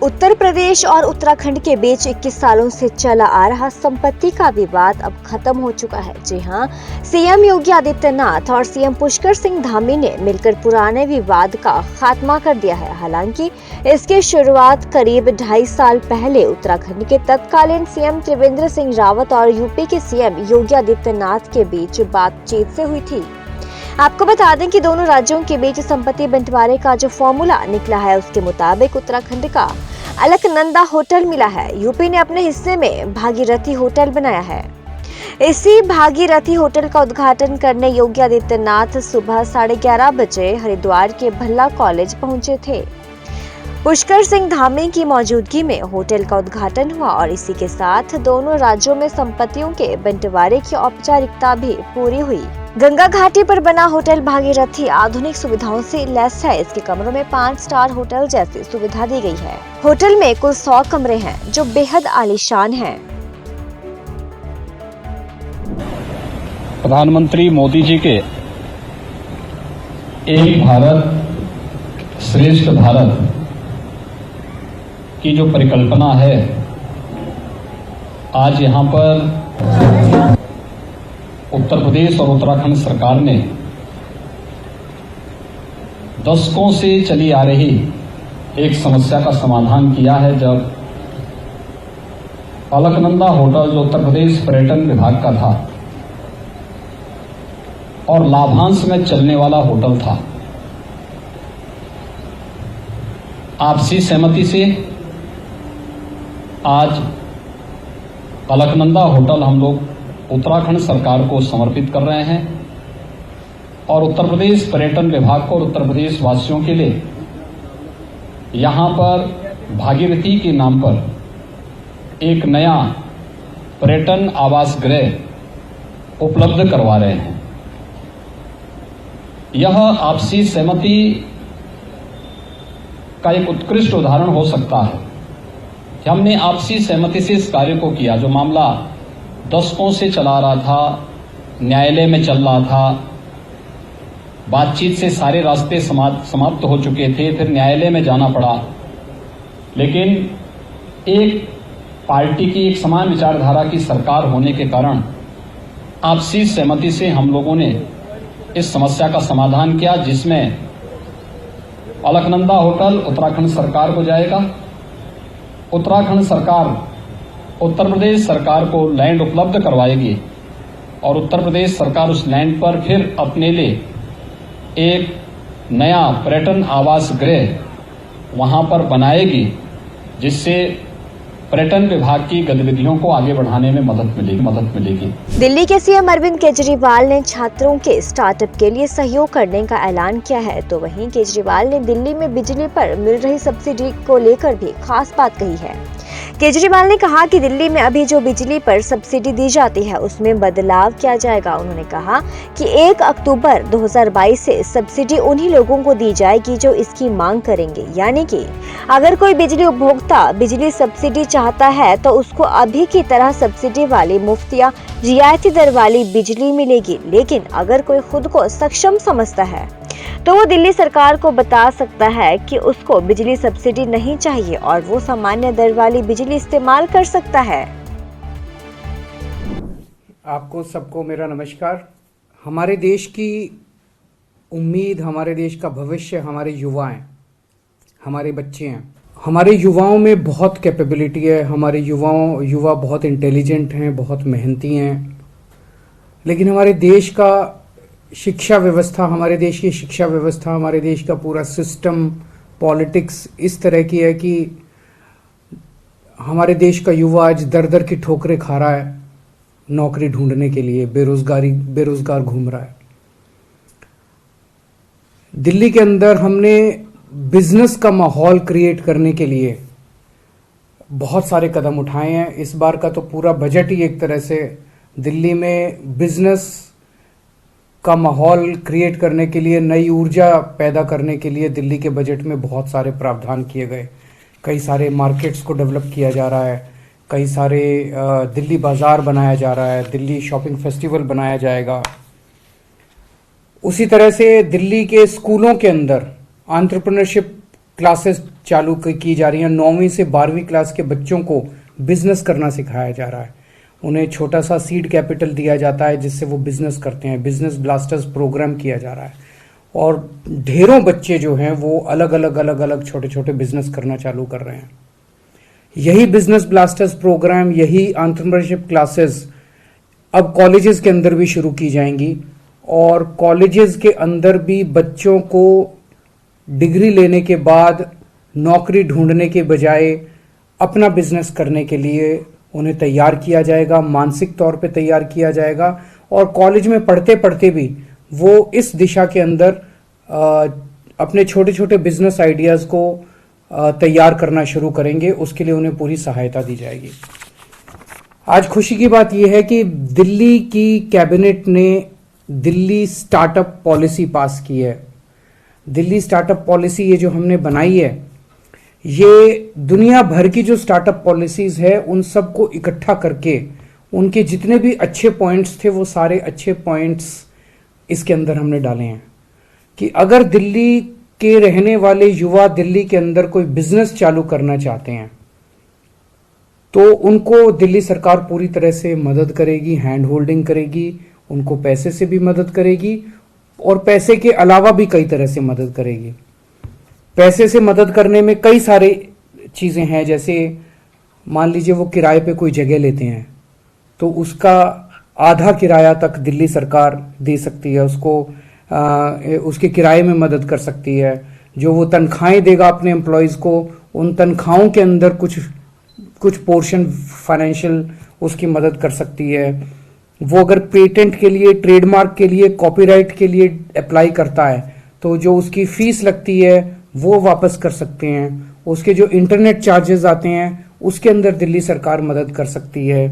उत्तर प्रदेश और उत्तराखंड के बीच 21 सालों से चला आ रहा संपत्ति का विवाद अब खत्म हो चुका है। जी हां, सीएम योगी आदित्यनाथ और सीएम पुष्कर सिंह धामी ने मिलकर पुराने विवाद का खात्मा कर दिया है। हालांकि इसकी शुरुआत करीब 2.5 साल पहले उत्तराखंड के तत्कालीन सीएम त्रिवेंद्र सिंह रावत और यूपी के सीएम योगी आदित्यनाथ के बीच बातचीत से हुई थी। आपको बता दें कि दोनों राज्यों के बीच संपत्ति बंटवारे का जो फॉर्मूला निकला है उसके मुताबिक उत्तराखंड का अलकनंदा होटल मिला है। यूपी ने अपने हिस्से में भागीरथी होटल बनाया है। इसी भागीरथी होटल का उद्घाटन करने योगी आदित्यनाथ सुबह 11:30 बजे हरिद्वार के भल्ला कॉलेज पहुंचे थे। पुष्कर सिंह धामी की मौजूदगी में होटल का उद्घाटन हुआ और इसी के साथ दोनों राज्यों में संपत्तियों के बंटवारे की औपचारिकता भी पूरी हुई। गंगा घाटी पर बना होटल भागीरथी आधुनिक सुविधाओं से लैस है। इसके कमरों में 5 स्टार होटल जैसी सुविधा दी गई है। होटल में कुल 100 कमरे हैं जो बेहद आलीशान हैं। प्रधानमंत्री मोदी जी के एक भारत श्रेष्ठ भारत की जो परिकल्पना है, आज यहाँ पर उत्तर प्रदेश और उत्तराखंड सरकार ने दशकों से चली आ रही एक समस्या का समाधान किया है। जब अलकनंदा होटल जो उत्तर प्रदेश पर्यटन विभाग का था और लाभांश में चलने वाला होटल था, आपसी सहमति से आज अलकनंदा होटल हम लोग उत्तराखंड सरकार को समर्पित कर रहे हैं और उत्तर प्रदेश पर्यटन विभाग को और उत्तर प्रदेश वासियों के लिए यहां पर भागीरथी के नाम पर एक नया पर्यटन आवास गृह उपलब्ध करवा रहे हैं। यह आपसी सहमति का एक उत्कृष्ट उदाहरण हो सकता है। हमने आपसी सहमति से इस कार्य को किया। जो मामला दशकों से चला रहा था, न्यायालय में चल रहा था, बातचीत से सारे रास्ते समाप्त हो चुके थे, फिर न्यायालय में जाना पड़ा, लेकिन एक पार्टी की एक समान विचारधारा की सरकार होने के कारण आपसी सहमति से हम लोगों ने इस समस्या का समाधान किया, जिसमें अलकनंदा होटल उत्तराखंड सरकार को जाएगा। उत्तराखंड सरकार उत्तर प्रदेश सरकार को लैंड उपलब्ध करवाएगी और उत्तर प्रदेश सरकार उस लैंड पर फिर अपने लिए एक नया पर्यटन आवास गृह वहां पर बनाएगी, जिससे पर्यटन विभाग की गतिविधियों को आगे बढ़ाने में मदद मिलेगी। दिल्ली के सीएम अरविंद केजरीवाल ने छात्रों के स्टार्टअप के लिए सहयोग करने का ऐलान किया है, तो वहीं केजरीवाल ने दिल्ली में बिजली पर मिल रही सब्सिडी को लेकर भी खास बात कही है। केजरीवाल ने कहा कि दिल्ली में अभी जो बिजली पर सब्सिडी दी जाती है उसमें बदलाव किया जाएगा। उन्होंने कहा कि 1 अक्टूबर 2022 से सब्सिडी उन्हीं लोगों को दी जाएगी जो इसकी मांग करेंगे, यानी कि अगर कोई बिजली उपभोक्ता बिजली सब्सिडी चाहता है तो उसको अभी की तरह सब्सिडी वाली मुफ्त या रियायती दर वाली बिजली मिलेगी। लेकिन अगर कोई खुद को सक्षम समझता है तो वो दिल्ली सरकार को बता सकता है कि उसको बिजली सब्सिडी नहीं चाहिए और वो सामान्य दर वाली बिजली इस्तेमाल कर सकता है। आपको सबको मेरा नमस्कार। हमारे देश की उम्मीद, हमारे देश का भविष्य हमारे युवा हैं, हमारे बच्चे हैं। हमारे युवाओं में बहुत कैपेबिलिटी है। हमारे युवा बहुत इंटेलिजेंट हैं, बहुत मेहनती हैं, लेकिन हमारे देश का शिक्षा व्यवस्था, हमारे देश की शिक्षा व्यवस्था, हमारे देश का पूरा सिस्टम, पॉलिटिक्स इस तरह की है कि हमारे देश का युवा आज दर दर की ठोकरें खा रहा है नौकरी ढूंढने के लिए, बेरोजगार घूम रहा है। दिल्ली के अंदर हमने बिजनेस का माहौल क्रिएट करने के लिए बहुत सारे कदम उठाए हैं। इस बार का तो पूरा बजट ही एक तरह से दिल्ली में बिजनेस का माहौल क्रिएट करने के लिए, नई ऊर्जा पैदा करने के लिए दिल्ली के बजट में बहुत सारे प्रावधान किए गए। कई सारे मार्केट्स को डेवलप किया जा रहा है, कई सारे दिल्ली बाजार बनाया जा रहा है, दिल्ली शॉपिंग फेस्टिवल बनाया जाएगा। उसी तरह से दिल्ली के स्कूलों के अंदर एंटरप्रेन्योरशिप क्लासेस चालू की जा रही हैं। 9वीं से 12वीं क्लास के बच्चों को बिजनेस करना सिखाया जा रहा है। उन्हें छोटा सा सीड कैपिटल दिया जाता है जिससे वो बिजनेस करते हैं। बिजनेस ब्लास्टर्स प्रोग्राम किया जा रहा है और ढेरों बच्चे जो हैं वो अलग अलग छोटे छोटे बिजनेस करना चालू कर रहे हैं। यही बिजनेस ब्लास्टर्स प्रोग्राम, यही एंटरप्रेन्योरशिप क्लासेस अब कॉलेजेस के अंदर भी शुरू की जाएंगी और कॉलेजेस के अंदर भी बच्चों को डिग्री लेने के बाद नौकरी ढूंढने के बजाय अपना बिजनेस करने के लिए उन्हें तैयार किया जाएगा, मानसिक तौर पे तैयार किया जाएगा और कॉलेज में पढ़ते पढ़ते भी वो इस दिशा के अंदर अपने छोटे छोटे बिजनेस आइडियाज को तैयार करना शुरू करेंगे। उसके लिए उन्हें पूरी सहायता दी जाएगी। आज खुशी की बात यह है कि दिल्ली की कैबिनेट ने दिल्ली स्टार्टअप पॉलिसी पास की है। दिल्ली स्टार्टअप पॉलिसी ये जो हमने बनाई है, ये दुनिया भर की जो स्टार्टअप पॉलिसीज है उन सबको इकट्ठा करके उनके जितने भी अच्छे पॉइंट्स थे वो सारे अच्छे पॉइंट्स इसके अंदर हमने डाले हैं कि अगर दिल्ली के रहने वाले युवा दिल्ली के अंदर कोई बिजनेस चालू करना चाहते हैं तो उनको दिल्ली सरकार पूरी तरह से मदद करेगी, हैंड होल्डिंग करेगी, उनको पैसे से भी मदद करेगी और पैसे के अलावा भी कई तरह से मदद करेगी। पैसे से मदद करने में कई सारे चीजें हैं, जैसे मान लीजिए वो किराए पे कोई जगह लेते हैं तो उसका आधा किराया तक दिल्ली सरकार दे सकती है, उसको उसके किराए में मदद कर सकती है। जो वो तनख्वाहें देगा अपने एम्प्लॉयज को, उन तनख्वाहों के अंदर कुछ पोर्शन फाइनेंशियल उसकी मदद कर सकती है। वो अगर पेटेंट के लिए, ट्रेडमार्क के लिए, कॉपीराइट के लिए अप्लाई करता है तो जो उसकी फीस लगती है वो वापस कर सकते हैं। उसके जो इंटरनेट चार्जेस आते हैं उसके अंदर दिल्ली सरकार मदद कर सकती है।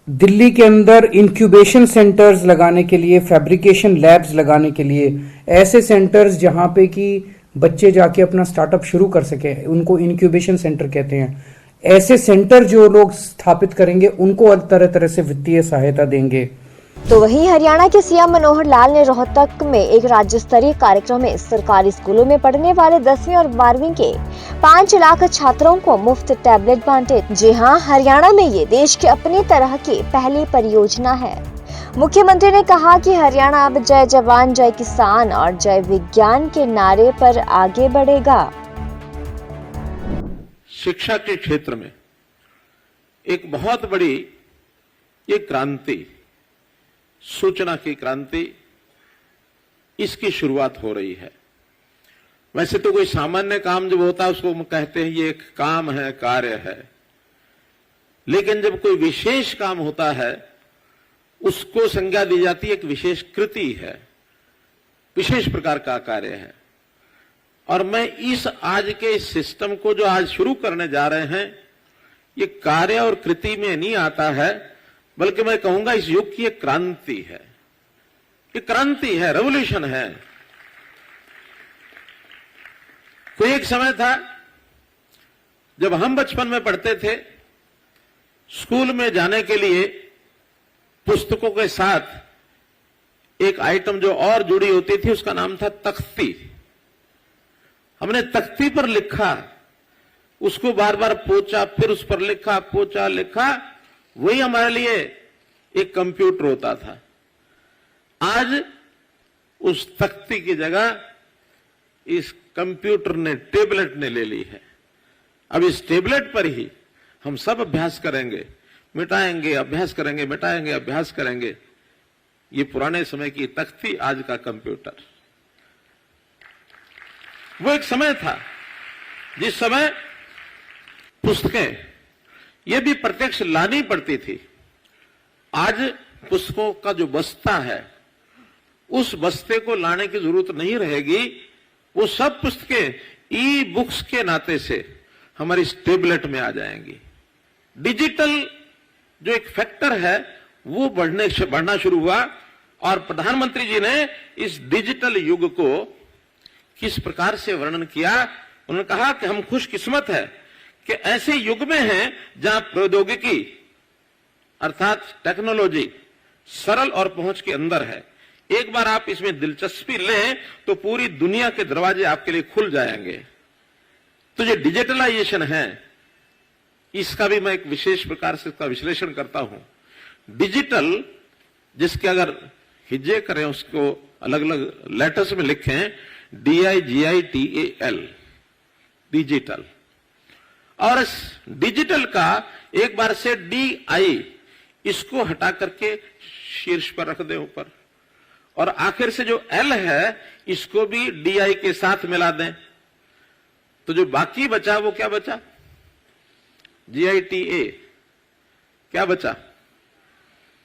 दिल्ली के अंदर इंक्यूबेशन सेंटर्स लगाने के लिए, फैब्रिकेशन लैब्स लगाने के लिए, ऐसे सेंटर्स जहां पे कि बच्चे जाके अपना स्टार्टअप शुरू कर सके, उनको इंक्यूबेशन सेंटर कहते हैं। ऐसे सेंटर जो लोग स्थापित करेंगे उनको तरह तरह से वित्तीय सहायता देंगे। तो वहीं हरियाणा के सीएम मनोहर लाल ने रोहतक में एक राज्य स्तरीय कार्यक्रम में सरकारी स्कूलों में पढ़ने वाले 10वीं और 12वीं के 5 लाख छात्रों को मुफ्त टैबलेट बांटे। जी हां, हरियाणा में ये देश की अपनी तरह की पहली परियोजना है। मुख्यमंत्री ने कहा कि हरियाणा अब जय जवान, जय किसान और जय विज्ञान के नारे पर आगे बढ़ेगा। शिक्षा के क्षेत्र में एक बहुत बड़ी ये क्रांति, सूचना की क्रांति, इसकी शुरुआत हो रही है। वैसे तो कोई सामान्य काम जब होता है उसको हम कहते हैं ये एक काम है, कार्य है, लेकिन जब कोई विशेष काम होता है उसको संज्ञा दी जाती है, एक विशेष कृति है, विशेष प्रकार का कार्य है। और मैं इस आज के इस सिस्टम को जो आज शुरू करने जा रहे हैं, ये कार्य और कृति में नहीं आता है, बल्कि मैं कहूंगा इस युग की एक क्रांति है। ये क्रांति है, रेवोल्यूशन है। कोई एक समय था जब हम बचपन में पढ़ते थे, स्कूल में जाने के लिए पुस्तकों के साथ एक आइटम जो और जुड़ी होती थी उसका नाम था तख्ती। हमने तख्ती पर लिखा, उसको बार बार पोंछा, फिर उस पर लिखा, पोंछा, लिखा, वही हमारे लिए एक कंप्यूटर होता था। आज उस तख्ती की जगह इस कंप्यूटर ने, टेबलेट ने ले ली है। अब इस टेबलेट पर ही हम सब अभ्यास करेंगे, मिटाएंगे, अभ्यास करेंगे, मिटाएंगे, अभ्यास करेंगे। ये पुराने समय की तख्ती, आज का कंप्यूटर। वो एक समय था जिस समय पुस्तकें ये भी प्रत्यक्ष लानी पड़ती थी। आज पुस्तकों का जो बस्ता है, उस बस्ते को लाने की जरूरत नहीं रहेगी। वो सब पुस्तकें ई बुक्स के नाते से हमारी इस टेबलेट में आ जाएंगी। डिजिटल जो एक फैक्टर है वो बढ़ना शुरू हुआ और प्रधानमंत्री जी ने इस डिजिटल युग को किस प्रकार से वर्णन किया। उन्होंने कहा कि हम खुशकिस्मत है कि ऐसे युग में हैं जहां प्रौद्योगिकी अर्थात टेक्नोलॉजी सरल और पहुंच के अंदर है। एक बार आप इसमें दिलचस्पी लें तो पूरी दुनिया के दरवाजे आपके लिए खुल जाएंगे। तो जो डिजिटलाइजेशन है, इसका भी मैं एक विशेष प्रकार से इसका विश्लेषण करता हूं। डिजिटल, जिसके अगर हिज्जे करें, उसको अलग अलग लेटर्स में लिखें, DIGITAL, डिजिटल। और इस डिजिटल का एक बार से DI इसको हटा करके शीर्ष पर रख दें ऊपर, और आखिर से जो L है इसको भी DI के साथ मिला दें। तो जो बाकी बचा वो क्या बचा? GITA। क्या बचा?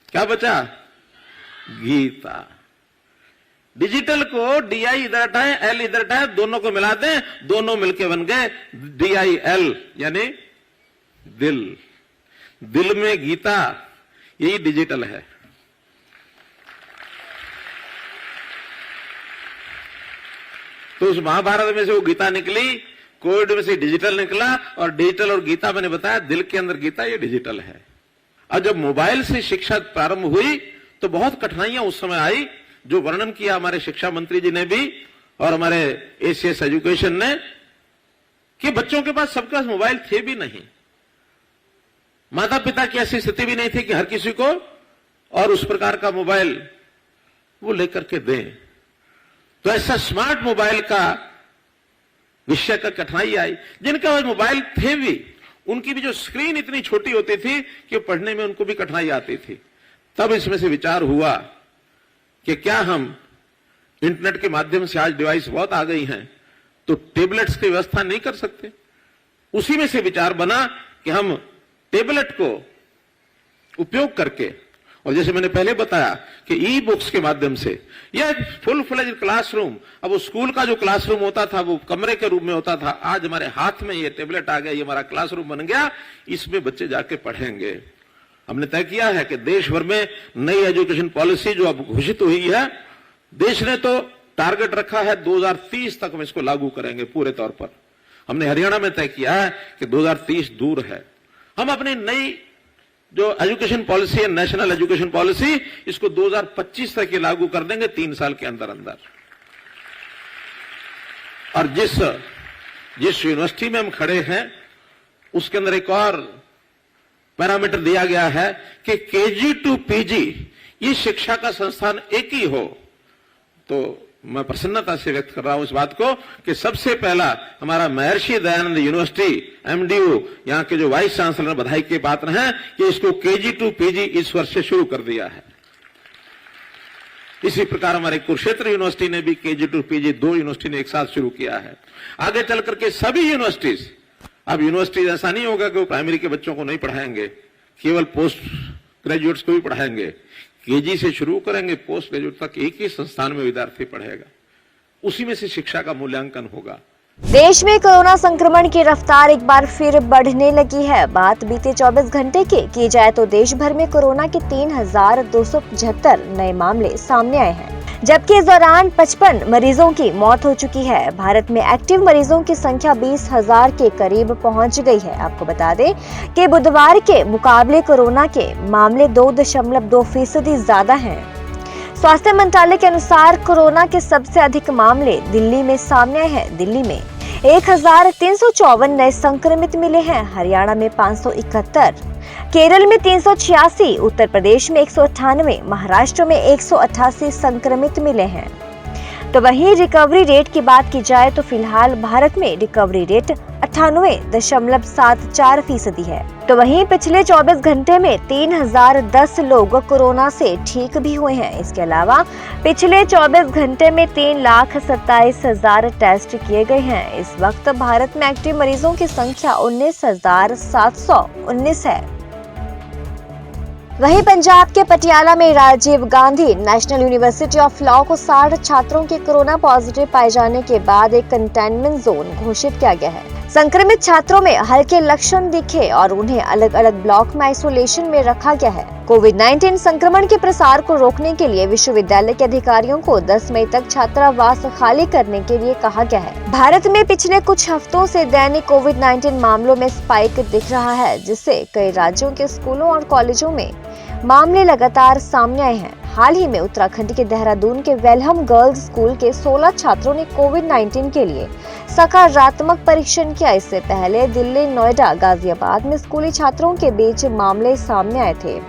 क्या बचा? गीता। डिजिटल को DI इधर हटाएं, L इधर हटाएं, दोनों को मिला दें, दोनों मिलके बन गए DIL, यानी दिल। दिल में गीता, यही डिजिटल है। तो उस महाभारत में से वो गीता निकली, कोविड में से डिजिटल निकला, और डिजिटल और गीता मैंने बताया, दिल के अंदर गीता, ये डिजिटल है। और जब मोबाइल से शिक्षा प्रारंभ हुई तो बहुत कठिनाइयां उस समय आई, जो वर्णन किया हमारे शिक्षा मंत्री जी ने भी और हमारे एसीएस एजुकेशन ने, कि बच्चों के पास, सबके पास मोबाइल थे भी नहीं, माता पिता की ऐसी स्थिति भी नहीं थी कि हर किसी को और उस प्रकार का मोबाइल वो लेकर के दें। तो ऐसा स्मार्ट मोबाइल का विषय का कठिनाई आई। जिनके पास मोबाइल थे भी, उनकी भी जो स्क्रीन इतनी छोटी होती थी कि पढ़ने में उनको भी कठिनाई आती थी। तब इसमें से विचार हुआ कि क्या हम इंटरनेट के माध्यम से, आज डिवाइस बहुत आ गई हैं, तो टेबलेट्स की व्यवस्था नहीं कर सकते। उसी में से विचार बना कि हम टेबलेट को उपयोग करके, और जैसे मैंने पहले बताया कि ई बुक्स के माध्यम से, या फुल फ्लेज क्लासरूम, अब वो स्कूल का जो क्लासरूम होता था वो कमरे के रूप में होता था, आज हमारे हाथ में ये टेबलेट आ गया, ये हमारा क्लासरूम बन गया, इसमें बच्चे जाके पढ़ेंगे। हमने तय किया है कि देश भर में नई एजुकेशन पॉलिसी जो अब घोषित हुई है, देश ने तो टारगेट रखा है 2030 तक हम इसको लागू करेंगे पूरे तौर पर। हमने हरियाणा में तय किया है कि 2030 दूर है। हम अपनी नई जो एजुकेशन पॉलिसी है, नेशनल एजुकेशन पॉलिसी, इसको 2025 तक लागू कर देंगे, 3 साल के अंदर अंदर। और जिस यूनिवर्सिटी में हम खड़े हैं, उसके अंदर एक और पैरामीटर दिया गया है कि KG to PG ये शिक्षा का संस्थान एक ही हो। तो मैं प्रसन्नता से व्यक्त कर रहा हूं इस बात को कि सबसे पहला हमारा महर्षि दयानंद यूनिवर्सिटी MDU, यहां के जो वाइस चांसलर बधाई के पात्र हैं कि इसको KG to PG इस वर्ष से शुरू कर दिया है। इसी प्रकार हमारे कुरुक्षेत्र यूनिवर्सिटी ने भी KG to PG 2 यूनिवर्सिटी ने एक साथ शुरू किया है। आगे चल करके सभी यूनिवर्सिटीज, अब यूनिवर्सिटीज ऐसा नहीं होगा कि वो प्राइमरी के बच्चों को नहीं पढ़ाएंगे, केवल पोस्ट ग्रेजुएट्स को भी पढ़ाएंगे। KG से शुरू करेंगे, पोस्ट ग्रेजुएट तक एक ही संस्थान में विद्यार्थी पढ़ेगा, उसी में से शिक्षा का मूल्यांकन होगा। देश में कोरोना संक्रमण की रफ्तार एक बार फिर बढ़ने लगी है। बात बीते 24 घंटे की जाए तो देश भर में कोरोना के 3,275 नए मामले सामने आए हैं, जबकि इस दौरान 55 मरीजों की मौत हो चुकी है। भारत में एक्टिव मरीजों की संख्या 20,000 के करीब पहुंच गई है। आपको बता दें कि बुधवार के मुकाबले कोरोना के मामले 2.2% ज्यादा हैं। स्वास्थ्य मंत्रालय के अनुसार कोरोना के सबसे अधिक मामले दिल्ली में सामने आए हैं। दिल्ली में 1,354 नए संक्रमित मिले हैं, हरियाणा में 571, केरल में 386, उत्तर प्रदेश में 198, महाराष्ट्र में 188 संक्रमित मिले हैं। तो वहीं रिकवरी रेट की बात की जाए तो फिलहाल भारत में रिकवरी रेट 98.74% है। तो वहीं पिछले 24 घंटे में 3,010 लोग कोरोना से ठीक भी हुए हैं। इसके अलावा पिछले 24 घंटे में 3,27,000 टेस्ट किए गए हैं। इस वक्त भारत में एक्टिव मरीजों की संख्या 19,719 है। वहीं पंजाब के पटियाला में Rajiv Gandhi national university of law को 60 छात्रों के कोरोना पॉजिटिव पाए जाने के बाद एक कंटेनमेंट जोन घोषित किया गया है। संक्रमित छात्रों में हल्के लक्षण दिखे और उन्हें अलग अलग ब्लॉक में आइसोलेशन में रखा गया है। कोविड-19 संक्रमण के प्रसार को रोकने के लिए विश्वविद्यालय के अधिकारियों को 10 मई तक छात्रावास खाली करने के लिए कहा गया है। भारत में पिछले कुछ हफ्तों से दैनिक कोविड-19 मामलों में स्पाइक दिख रहा है, जिससे कई राज्यों के स्कूलों और कॉलेजों में मामले लगातार सामने आए हैं। हाल ही में उत्तराखंड के देहरादून के वेलहम गर्ल्स स्कूल के 16 छात्रों ने कोविड-19 के लिए सकारात्मक परीक्षण किया। इससे पहले दिल्ली, नोएडा, गाजियाबाद में स्कूली छात्रों के बीच मामले सामने आए थे।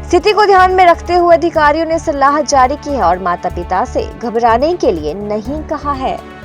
स्थिति को ध्यान में रखते हुए अधिकारियों ने सलाह जारी की है और माता-पिता से घबराने के लिए नहीं कहा है।